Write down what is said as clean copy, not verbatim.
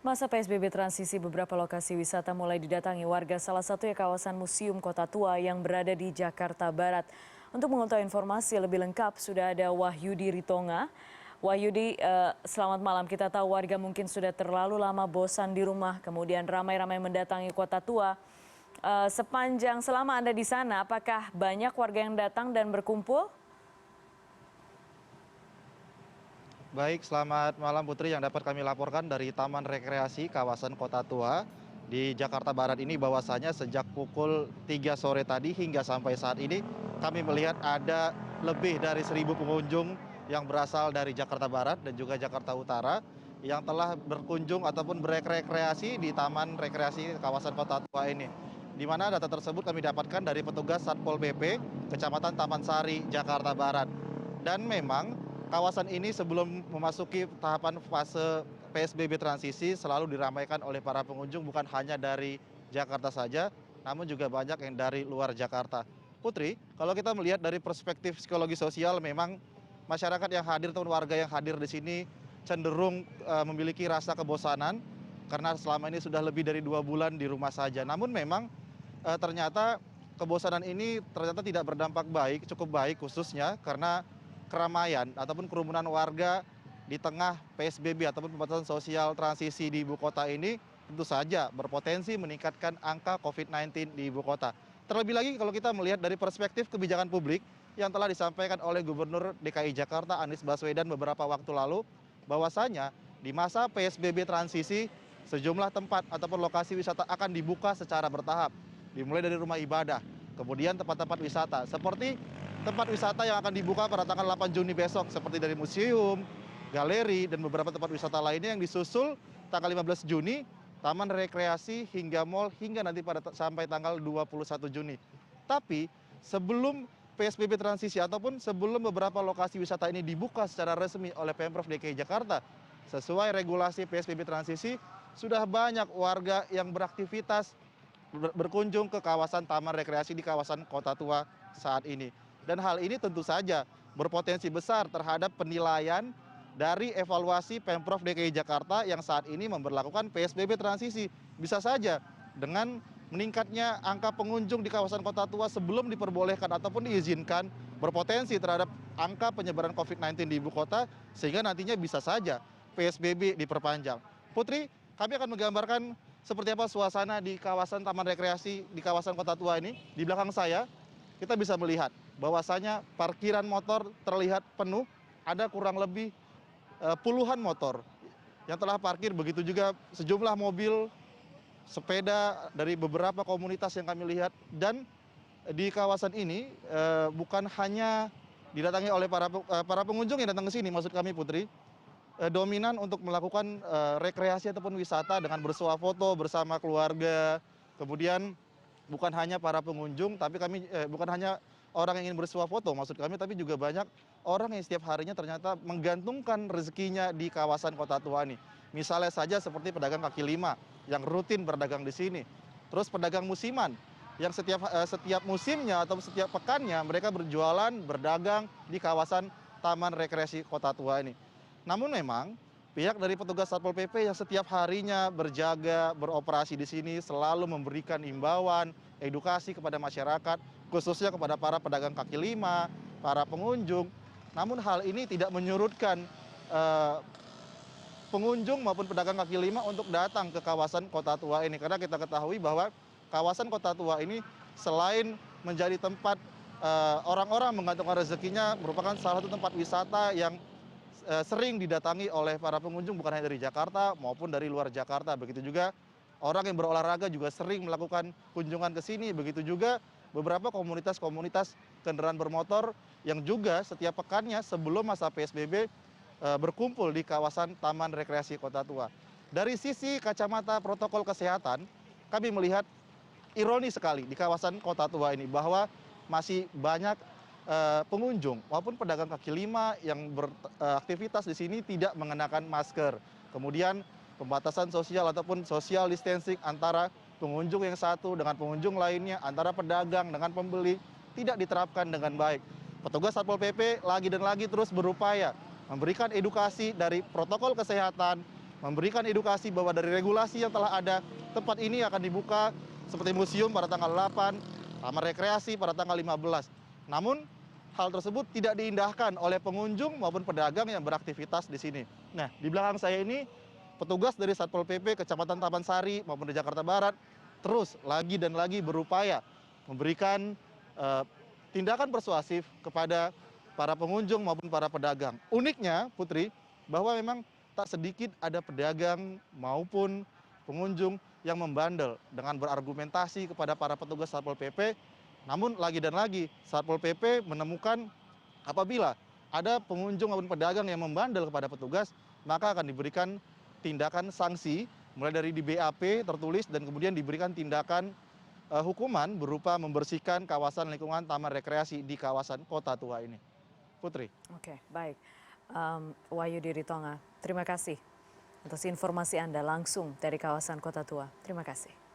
Masa PSBB transisi beberapa lokasi wisata mulai didatangi warga, salah satunya kawasan Museum Kota Tua yang berada di Jakarta Barat. Untuk mengetahui informasi lebih lengkap sudah ada Wahyudi Ritonga. Wahyudi, selamat malam. Kita tahu warga mungkin sudah terlalu lama bosan di rumah, kemudian ramai-ramai mendatangi Kota Tua. Selama Anda di sana, apakah banyak warga yang datang dan berkumpul? Baik, selamat malam Putri. Yang dapat kami laporkan dari Taman Rekreasi kawasan Kota Tua di Jakarta Barat ini bahwasanya sejak pukul 3 sore tadi hingga sampai saat ini kami melihat ada lebih dari 1.000 pengunjung yang berasal dari Jakarta Barat dan juga Jakarta Utara yang telah berkunjung ataupun berekreasi di Taman Rekreasi kawasan Kota Tua ini. Di mana data tersebut kami dapatkan dari petugas Satpol PP Kecamatan Taman Sari, Jakarta Barat. Dan memang kawasan ini sebelum memasuki tahapan fase PSBB transisi selalu diramaikan oleh para pengunjung bukan hanya dari Jakarta saja, namun juga banyak yang dari luar Jakarta. Putri, kalau kita melihat dari perspektif psikologi sosial, memang masyarakat yang hadir ataupun warga yang hadir di sini cenderung memiliki rasa kebosanan karena selama ini sudah lebih dari 2 bulan di rumah saja. Namun memang ternyata kebosanan ini ternyata tidak berdampak baik, cukup baik khususnya karena keramaian ataupun kerumunan warga di tengah PSBB ataupun pembatasan sosial transisi di ibu kota ini tentu saja berpotensi meningkatkan angka COVID-19 di ibu kota. Terlebih lagi kalau kita melihat dari perspektif kebijakan publik yang telah disampaikan oleh Gubernur DKI Jakarta Anies Baswedan beberapa waktu lalu, bahwasanya di masa PSBB transisi sejumlah tempat ataupun lokasi wisata akan dibuka secara bertahap, dimulai dari rumah ibadah, kemudian tempat-tempat wisata seperti tempat wisata yang akan dibuka pada tanggal 8 Juni besok seperti dari museum, galeri, dan beberapa tempat wisata lainnya yang disusul tanggal 15 Juni, taman rekreasi hingga mal hingga nanti sampai tanggal 21 Juni. Tapi sebelum PSBB transisi ataupun sebelum beberapa lokasi wisata ini dibuka secara resmi oleh Pemprov DKI Jakarta sesuai regulasi PSBB transisi, sudah banyak warga yang beraktivitas berkunjung ke kawasan taman rekreasi di kawasan Kota Tua saat ini. Dan hal ini tentu saja berpotensi besar terhadap penilaian dari evaluasi Pemprov DKI Jakarta yang saat ini memberlakukan PSBB transisi. Bisa saja dengan meningkatnya angka pengunjung di kawasan Kota Tua sebelum diperbolehkan ataupun diizinkan berpotensi terhadap angka penyebaran COVID-19 di ibu kota sehingga nantinya bisa saja PSBB diperpanjang. Putri, kami akan menggambarkan seperti apa suasana di kawasan taman rekreasi di kawasan Kota Tua ini. Di belakang saya kita bisa melihat bahwasanya parkiran motor terlihat penuh, ada kurang lebih puluhan motor yang telah parkir, begitu juga sejumlah mobil, sepeda dari beberapa komunitas yang kami lihat. Dan di kawasan ini bukan hanya didatangi oleh para pengunjung yang datang ke sini, maksud kami Putri, dominan untuk melakukan rekreasi ataupun wisata dengan bersuah foto bersama keluarga. Kemudian bukan hanya para pengunjung, tapi bukan hanya orang yang ingin bersuah foto maksud kami, tapi juga banyak orang yang setiap harinya ternyata menggantungkan rezekinya di kawasan Kota Tua ini. Misalnya saja seperti pedagang kaki lima yang rutin berdagang di sini. Terus pedagang musiman yang setiap musimnya atau setiap pekannya mereka berjualan, berdagang di kawasan Taman Rekreasi Kota Tua ini. Namun memang pihak dari petugas Satpol PP yang setiap harinya berjaga, beroperasi di sini selalu memberikan imbauan, edukasi kepada masyarakat, khususnya kepada para pedagang kaki lima, para pengunjung. Namun hal ini tidak menyurutkan pengunjung maupun pedagang kaki lima untuk datang ke kawasan Kota Tua ini. Karena kita ketahui bahwa kawasan Kota Tua ini selain menjadi tempat orang-orang menggantungkan rezekinya, merupakan salah satu tempat wisata yang sering didatangi oleh para pengunjung bukan hanya dari Jakarta maupun dari luar Jakarta. Begitu juga orang yang berolahraga juga sering melakukan kunjungan ke sini. Begitu juga beberapa komunitas-komunitas kendaraan bermotor yang juga setiap pekannya sebelum masa PSBB berkumpul di kawasan Taman Rekreasi Kota Tua. Dari sisi kacamata protokol kesehatan, kami melihat ironi sekali di kawasan Kota Tua ini bahwa masih banyak pengunjung maupun pedagang kaki lima yang beraktivitas di sini tidak mengenakan masker. Kemudian pembatasan sosial ataupun social distancing antara pengunjung yang satu dengan pengunjung lainnya, antara pedagang dengan pembeli tidak diterapkan dengan baik. Petugas Satpol PP lagi dan lagi terus berupaya memberikan edukasi dari protokol kesehatan, memberikan edukasi bahwa dari regulasi yang telah ada, tempat ini akan dibuka seperti museum pada tanggal 8, taman rekreasi pada tanggal 15. Namun hal tersebut tidak diindahkan oleh pengunjung maupun pedagang yang beraktivitas di sini. Nah, di belakang saya ini petugas dari Satpol PP Kecamatan Taman Sari maupun di Jakarta Barat terus lagi dan lagi berupaya memberikan tindakan persuasif kepada para pengunjung maupun para pedagang. Uniknya, Putri, bahwa memang tak sedikit ada pedagang maupun pengunjung yang membandel dengan berargumentasi kepada para petugas Satpol PP. Namun lagi dan lagi Satpol PP menemukan apabila ada pengunjung maupun pedagang yang membandel kepada petugas, maka akan diberikan tindakan sanksi mulai dari di BAP tertulis dan kemudian diberikan tindakan hukuman berupa membersihkan kawasan lingkungan taman rekreasi di kawasan Kota Tua ini. Putri. Oke, baik. Wahyudi Ritonga, terima kasih atas informasi Anda langsung dari kawasan Kota Tua. Terima kasih.